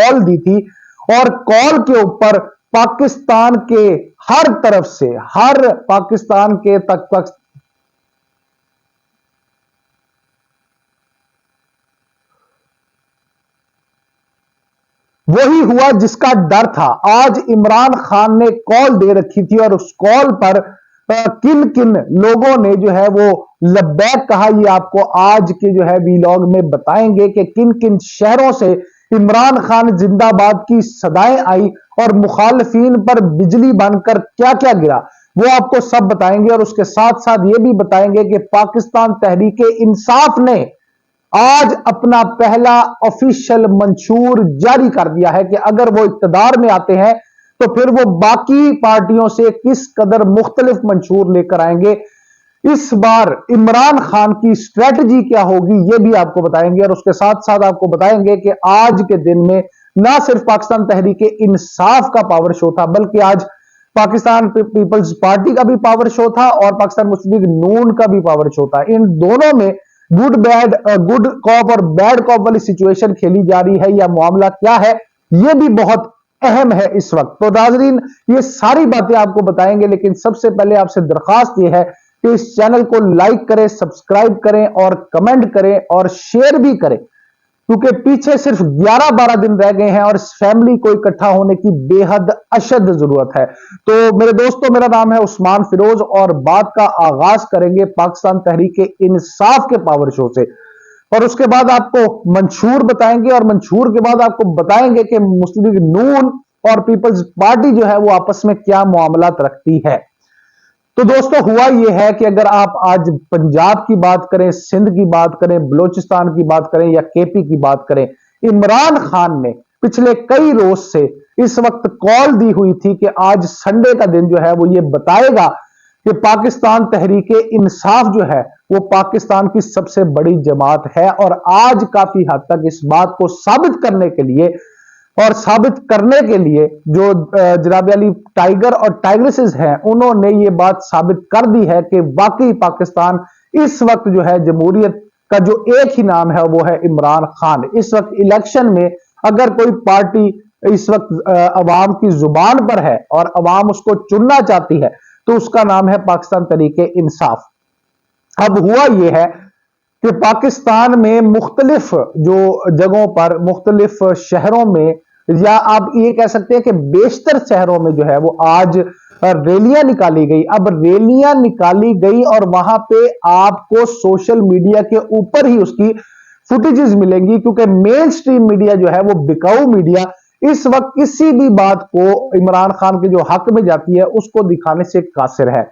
Call दी थी और call के ऊपर पाकिस्तान के हर तरफ से, हर पाकिस्तान के तक वही हुआ जिसका डर था। आज इमरान खान ने कॉल दे रखी थी और उस कॉल पर किन किन लोगों ने जो है वो लब्बैक कहा, ये आपको आज के जो है वीलॉग में बताएंगे कि किन किन शहरों से इमरान खान जिंदाबाद की सदाएं आई और मुखालफीन पर बिजली बनकर क्या क्या गिरा, वो आपको सब बताएंगे। और उसके साथ साथ ये भी बताएंगे कि पाकिस्तान तहरीक इंसाफ ने आज अपना पहला ऑफिशियल मंशूर जारी कर दिया है कि अगर वो इक्तदार में आते हैं तो फिर वो बाकी पार्टियों से किस कदर मुख्तलिफ मंशूर लेकर आएंगे। इस बार इमरान खान की स्ट्रेटजी क्या होगी ये भी आपको बताएंगे। और उसके साथ साथ आपको बताएंगे कि आज के दिन में ना सिर्फ पाकिस्तान तहरीक इंसाफ का पावर शो था, बल्कि आज पाकिस्तान पीपल्स पार्टी का भी पावर शो था और पाकिस्तान मुस्लिम लीग नून का भी पावर शो था। इन दोनों में गुड कॉप और बैड कॉप वाली सिचुएशन खेली जा रही है या मामला क्या है, यह भी बहुत अहम है इस वक्त। तो नाजरीन, ये सारी बातें आपको बताएंगे, लेकिन सबसे पहले आपसे दरखास्त यह है कि इस चैनल को लाइक करें, सब्सक्राइब करें और कमेंट करें और शेयर भी करें, क्योंकि पीछे सिर्फ 11-12 दिन रह गए हैं और इस फैमिली को इकट्ठा होने की बेहद अशद जरूरत है। तो मेरे दोस्तों, मेरा नाम है उस्मान फिरोज और बात का आगाज करेंगे पाकिस्तान तहरीक इंसाफ के पावर शो से, और उसके बाद आपको मंशूर बताएंगे और मंशूर के बाद आपको बताएंगे कि मुस्लिम लीग नून और पीपल्स पार्टी जो है वो आपस में क्या मामलात रखती है। तो दोस्तों, हुआ यह है कि अगर आप आज पंजाब की बात करें, सिंध की बात करें, बलूचिस्तान की बात करें या केपी की बात करें, इमरान खान ने पिछले कई रोज से इस वक्त कॉल दी हुई थी कि आज संडे का दिन जो है वो ये बताएगा कि पाकिस्तान तहरीक इंसाफ जो है वो पाकिस्तान की सबसे बड़ी जमात है। और आज काफी हद तक इस बात को साबित करने के लिए जो जनाब अली टाइगर और टाइग्रेसेस हैं, उन्होंने ये बात साबित कर दी है कि वाकई पाकिस्तान इस वक्त जो है जमहूरियत का जो एक ही नाम है वो है इमरान खान। इस वक्त इलेक्शन में अगर कोई पार्टी इस वक्त अवाम की जुबान पर है और अवाम उसको चुनना चाहती है तो उसका नाम है पाकिस्तान तहरीक इंसाफ। अब हुआ यह है कि पाकिस्तान में मुख्तलिफ जो जगहों पर, मुख्तलिफ शहरों में, या आप ये कह सकते हैं कि बेशतर शहरों में जो है वो आज रैलियां निकाली गई। अब रैलियां निकाली गई और वहां पे आपको सोशल मीडिया के ऊपर ही उसकी फुटेजेस मिलेंगी, क्योंकि मेन स्ट्रीम मीडिया जो है वो बिकाऊ मीडिया इस वक्त किसी भी बात को इमरान खान के जो हक में जाती है उसको दिखाने से कासिर है।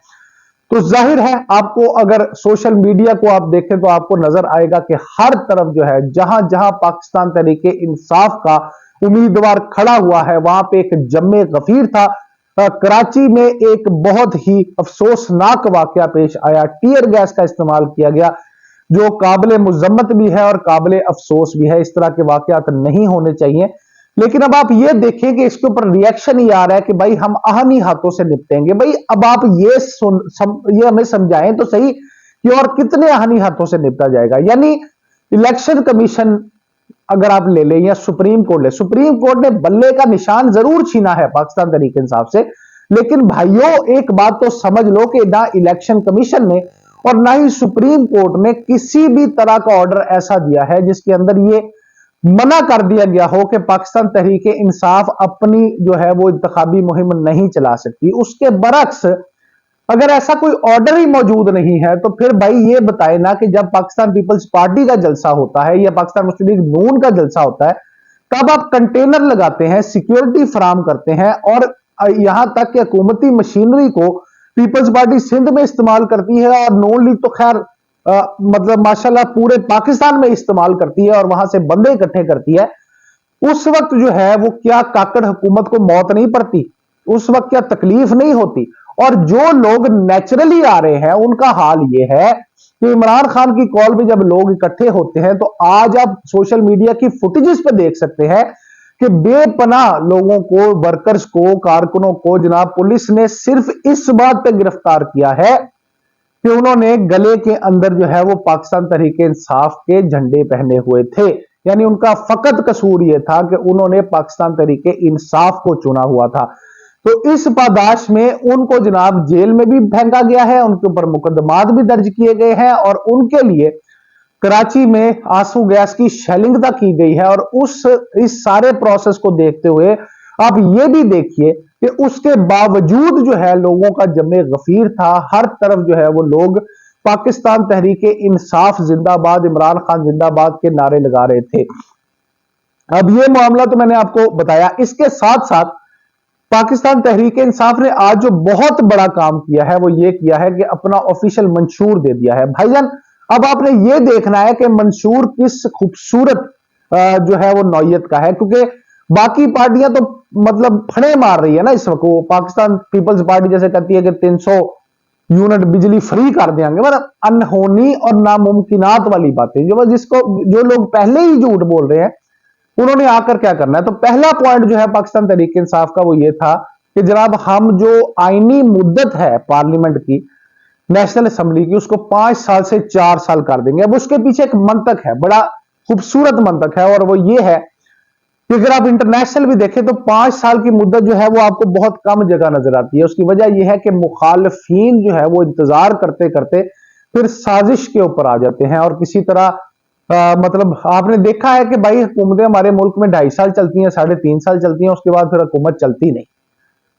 तो जाहिर है, आपको अगर सोशल मीडिया को आप देखें तो आपको नजर आएगा कि हर तरफ जो है, जहां जहां पाकिस्तान तहरीक इंसाफ का उम्मीदवार खड़ा हुआ है वहां पे एक जम्मे गफीर था। कराची में एक बहुत ही अफसोसनाक वाकया पेश आया, टीयर गैस का इस्तेमाल किया गया, जो काबिल मुजम्मत भी है और काबिल अफसोस भी है। इस तरह के वाकयात नहीं होने चाहिए। लेकिन अब आप ये देखें कि इसके ऊपर रिएक्शन ही आ रहा है कि भाई हम आहनी हाथों से निपटेंगे। भाई अब आप ये हमें समझाएं तो सही कि और कितने आहनी हाथों से निपटा जाएगा। यानी इलेक्शन कमीशन अगर आप ले लें या सुप्रीम कोर्ट ने बल्ले का निशान जरूर छीना है पाकिस्तान तहरीक इंसाफ से, लेकिन भाइयों एक बात तो समझ लो कि ना इलेक्शन कमीशन ने और ना ही सुप्रीम कोर्ट ने किसी भी तरह का ऑर्डर ऐसा दिया है जिसके अंदर ये मना कर दिया गया हो कि पाकिस्तान तहरीक इंसाफ अपनी जो है वो इंतखाबी मुहिम नहीं चला सकती। उसके बरक्स अगर ऐसा कोई ऑर्डर ही मौजूद नहीं है तो फिर भाई ये बताए ना कि जब पाकिस्तान पीपल्स पार्टी का जलसा होता है या पाकिस्तान मुस्लिम लीग नून का जलसा होता है तब आप कंटेनर लगाते हैं, सिक्योरिटी फराम करते हैं और यहां तक कि हुकूमती मशीनरी को पीपल्स पार्टी सिंध में इस्तेमाल करती है और नून लीग तो खैर मतलब माशाल्लाह पूरे पाकिस्तान में इस्तेमाल करती है और वहां से बंदे इकट्ठे करती है। उस वक्त जो है वो क्या काकड़ हुकूमत को मौत नहीं पड़ती? उस वक्त क्या तकलीफ नहीं होती? और जो लोग नेचुरली आ रहे हैं उनका हाल ये है कि इमरान खान की कॉल पे जब लोग इकट्ठे होते हैं तो आज आप सोशल मीडिया की फुटेजेस पे देख सकते हैं कि बेपनाह लोगों को, वर्कर्स को, कारकुनों को जनाब पुलिस ने सिर्फ इस बात पे गिरफ्तार किया है कि उन्होंने गले के अंदर जो है वो पाकिस्तान तहरीक इंसाफ के झंडे पहने हुए थे। यानी उनका फकत कसूर यह था कि उन्होंने पाकिस्तान तहरीक इंसाफ को चुना हुआ था। तो इस पादाश में उनको जनाब जेल में भी फेंका गया है, उनके ऊपर मुकदमात भी दर्ज किए गए हैं और उनके लिए कराची में आंसू गैस की शेलिंग तक की गई है। और इस सारे प्रोसेस को देखते हुए आप ये भी देखिए कि उसके बावजूद जो है लोगों का जमे गफीर था, हर तरफ जो है वो लोग पाकिस्तान तहरीक इंसाफ जिंदाबाद, इमरान खान जिंदाबाद के नारे लगा रहे थे। अब ये मामला तो मैंने आपको बताया। इसके साथ साथ पाकिस्तान तहरीक इंसाफ ने आज जो बहुत बड़ा काम किया है वो ये किया है कि अपना ऑफिशियल मंशूर दे दिया है। भाईजान अब आपने ये देखना है कि मंशूर किस खूबसूरत जो है वो नौयत का है, क्योंकि बाकी पार्टियां तो मतलब फड़े मार रही है ना इस वक्त। वो पाकिस्तान पीपल्स पार्टी जैसे कहती है कि 300 यूनिट बिजली फ्री कर देंगे, मतलब अनहोनी और नामुमकिनात वाली बातें जो लोग पहले ही झूठ बोल रहे हैं उन्होंने आकर क्या करना है। तो पहला पॉइंट जो है पाकिस्तान तहरीक इंसाफ का वो ये था कि जनाब हम जो आईनी मुद्दत है पार्लियामेंट की, नेशनल असेंबली की, उसको 5 साल से 4 साल कर देंगे। अब उसके पीछे एक मंतक है, बड़ा खूबसूरत मंतक है, और वो ये है कि अगर आप इंटरनेशनल भी देखें तो 5 साल की मुद्दत जो है वो आपको बहुत कम जगह नजर आती है। उसकी वजह यह है कि मुखालफीन जो है वो इंतजार करते करते फिर साजिश के ऊपर आ जाते हैं और किसी तरह मतलब आपने देखा है कि भाई हुकूमतें हमारे मुल्क में 2.5 साल चलती हैं, 3.5 साल चलती हैं, उसके बाद फिर हुकूमत चलती नहीं।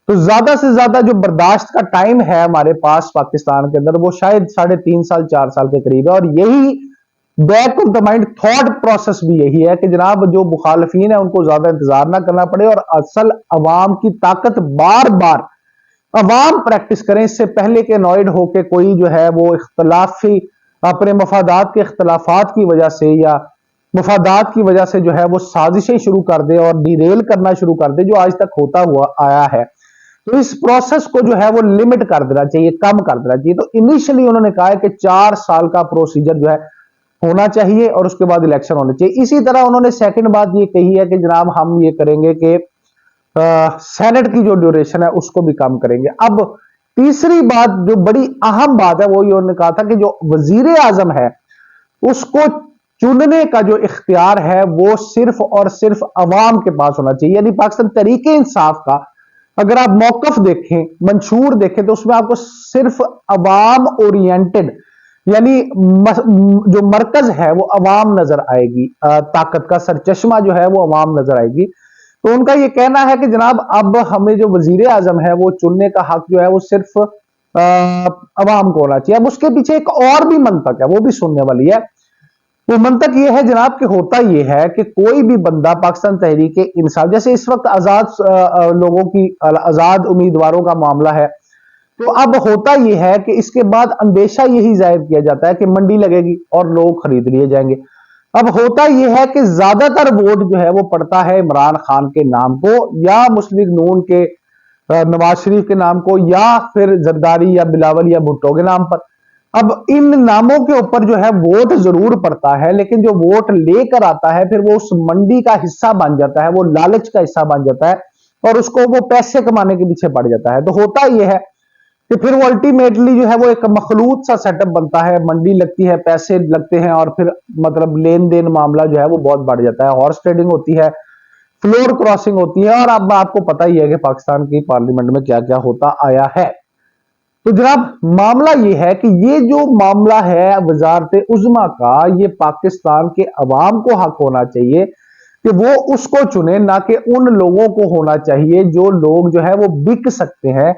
तो ज्यादा से ज्यादा जो बर्दाश्त का टाइम है हमारे पास पाकिस्तान के अंदर वो शायद 3.5 साल 4 साल के करीब है। और यही back of the mind thought process भी यही है कि जनाब जो मुखालफीन है उनको ज्यादा इंतजार ना करना पड़े और असल अवाम की ताकत बार बार अवाम प्रैक्टिस करें, इससे पहले के नॉइड होके कोई जो है वो इख्तलाफी अपने मफादात के इख्तलाफात की वजह से या मफादात की वजह से जो है वो साजिशें शुरू कर दे और डिरेल करना शुरू कर दे, जो आज तक होता हुआ आया है। तो इस प्रोसेस को जो है वो लिमिट कर देना चाहिए, कम कर देना चाहिए। तो इनिशियली उन्होंने कहा है कि 4 साल का प्रोसीजर जो है होना चाहिए और उसके बाद इलेक्शन होने चाहिए। इसी तरह उन्होंने सेकंड बात ये कही है कि जनाब हम ये करेंगे कि सेनेट की जो ड्यूरेशन है उसको भी कम करेंगे। अब तीसरी बात जो बड़ी अहम बात है वो ये उन्होंने कहा था कि जो वजीर आजम है उसको चुनने का जो इख्तियार है वो सिर्फ और सिर्फ अवाम के पास होना चाहिए। यानी पाकिस्तान तहरीक इंसाफ का अगर आप मौकफ देखें, मंशूर देखें, तो उसमें आपको सिर्फ अवाम ओरिएंटेड यानी जो मरकज है वो अवाम नजर आएगी, ताकत का सरचश्मा जो है वो अवाम नजर आएगी। तो उनका ये कहना है कि जनाब अब हमें जो वजीर आजम है वो चुनने का हक जो है वो सिर्फ अवाम को होना चाहिए। अब उसके पीछे एक और भी मंतक है, वो भी सुनने वाली है। वो मंतक ये है जनाब कि होता ये है कि कोई भी बंदा पाकिस्तान तहरीक इंसाफ, जैसे इस वक्त आजाद लोगों की, आजाद उम्मीदवारों का मामला है, तो अब होता यह है कि इसके बाद अंदेशा यही जाहिर किया जाता है कि मंडी लगेगी और लोग खरीद लिए जाएंगे। अब होता यह है कि ज्यादातर वोट जो है वो पड़ता है इमरान खान के नाम को या मुस्लिम लीग नून के नवाज शरीफ के नाम को या फिर जरदारी या बिलावल या भुट्टो के नाम पर। अब इन नामों के ऊपर जो है वोट जरूर पड़ता है, लेकिन जो वोट लेकर आता है फिर वो उस मंडी का हिस्सा बन जाता है, वो लालच का हिस्सा बन जाता है और उसको वो पैसे कमाने के पीछे पड़ जाता है। तो होता यह है कि फिर वो अल्टीमेटली जो है वो एक मखलूत सा सेटअप बनता है, मंडी लगती है, पैसे लगते हैं और फिर मतलब लेन देन मामला जो है वो बहुत बढ़ जाता है। हॉर्स ट्रेडिंग होती है, फ्लोर क्रॉसिंग होती है और अब आपको पता ही है कि पाकिस्तान की पार्लियामेंट में क्या क्या होता आया है। तो जनाब मामला ये है कि ये जो मामला है वजारत उज़्मा का, ये पाकिस्तान के अवाम को हक होना चाहिए कि वो उसको चुने, ना कि उन लोगों को होना चाहिए जो लोग जो है वो बिक सकते हैं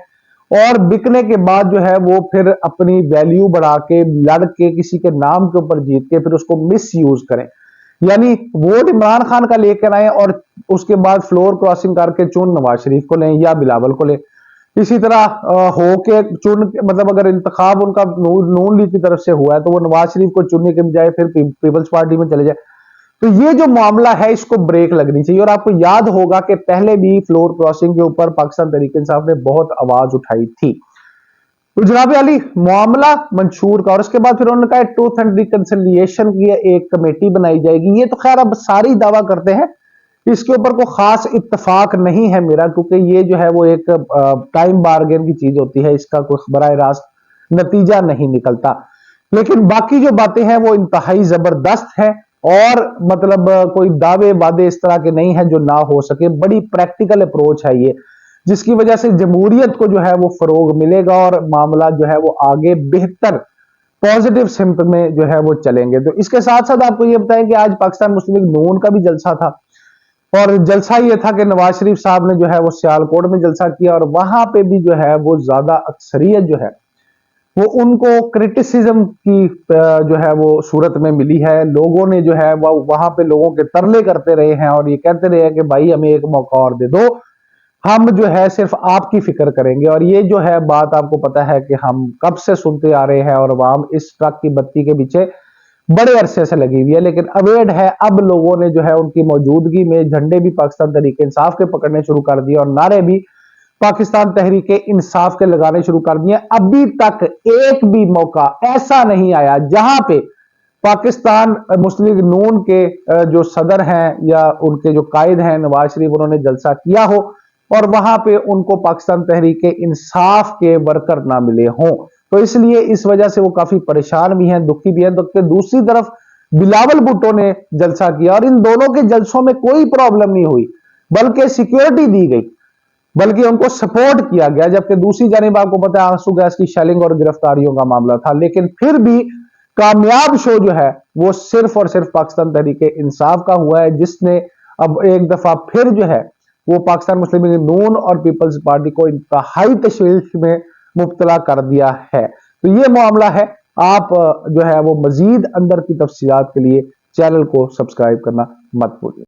और बिकने के बाद जो है वो फिर अपनी वैल्यू बढ़ा के लड़ के किसी के नाम के ऊपर जीत के फिर उसको मिस यूज करें। यानी वोट इमरान खान का लेकर आए और उसके बाद फ्लोर क्रॉसिंग करके चुन नवाज शरीफ को लें या बिलावल को लें। इसी तरह हो के चुन मतलब अगर इंतखाब उनका नून लीग की तरफ से हुआ है तो वो नवाज शरीफ को चुनने के बजाय फिर पीपल्स पार्टी में चले जाए। तो ये जो मामला है इसको ब्रेक लगनी चाहिए। और आपको याद होगा कि पहले भी फ्लोर क्रॉसिंग के ऊपर पाकिस्तान तहरीक इंसाफ ने बहुत आवाज उठाई थी। तो जनाब अली मामला मंशूर का, और उसके बाद फिर उन्होंने कहा ट्रूथ एंड रिकंसिलिएशन की एक कमेटी बनाई जाएगी। ये तो खैर अब सारी दावा करते हैं, इसके ऊपर कोई खास इत्तेफाक नहीं है मेरा, क्योंकि ये जो है वो एक टाइम बार्गेन की चीज होती है, इसका कोई बराह रास्त नतीजा नहीं निकलता। लेकिन बाकी जो बातें हैं वो इंतहाई जबरदस्त है और मतलब कोई दावे वादे इस तरह के नहीं है जो ना हो सके। बड़ी प्रैक्टिकल अप्रोच है ये, जिसकी वजह से जमहूरियत को जो है वो फरोग मिलेगा और मामला जो है वो आगे बेहतर पॉजिटिव सिम्त में जो है वो चलेंगे। तो इसके साथ साथ आपको ये बताएं कि आज पाकिस्तान मुस्लिम लीग नून का भी जलसा था, और जलसा ये था कि नवाज शरीफ साहब ने जो है वो सियालकोट में जलसा किया, और वहां पे भी जो है वो ज्यादा अक्सरियत जो है वो उनको क्रिटिसिज्म की जो है वो सूरत में मिली है। लोगों ने जो है वो वहां पे लोगों के तरले करते रहे हैं और ये कहते रहे हैं कि भाई हमें एक मौका और दे दो, हम जो है सिर्फ आपकी फिक्र करेंगे। और ये जो है बात आपको पता है कि हम कब से सुनते आ रहे हैं, और आवाम इस ट्रक की बत्ती के पीछे बड़े अरसे से लगी हुई है। लेकिन अवेयर है, अब लोगों ने जो है उनकी मौजूदगी में झंडे भी पाकिस्तान तहरीक इंसाफ के पकड़ने शुरू कर दिए और नारे भी पाकिस्तान तहरीक इंसाफ के लगाने शुरू कर दिए। अभी तक एक भी मौका ऐसा नहीं आया जहां पे पाकिस्तान मुस्लिम लीग नून के जो सदर हैं या उनके जो कायद हैं नवाज शरीफ, उन्होंने जलसा किया हो और वहां पे उनको पाकिस्तान तहरीक इंसाफ के वर्कर ना मिले हों। तो इसलिए इस वजह से वो काफी परेशान भी हैं, दुखी भी हैं। तो दूसरी तरफ बिलावल भुट्टो ने जलसा किया और इन दोनों के जलसों में कोई प्रॉब्लम नहीं हुई, बल्कि सिक्योरिटी दी गई, बल्कि उनको सपोर्ट किया गया। जबकि दूसरी जानिब आपको पता है आंसू गैस की शेलिंग और गिरफ्तारियों का मामला था। लेकिन फिर भी कामयाब शो जो है वो सिर्फ और सिर्फ पाकिस्तान तहरीक इंसाफ का हुआ है, जिसने अब एक दफा फिर जो है वो पाकिस्तान मुस्लिम लीग नून और पीपल्स पार्टी को इंतहाई तशवीश में मुब्तला कर दिया है। तो ये मामला है। आप जो है वो मजीद अंदर की तफसीलात के लिए चैनल को सब्सक्राइब करना मत भूलिए।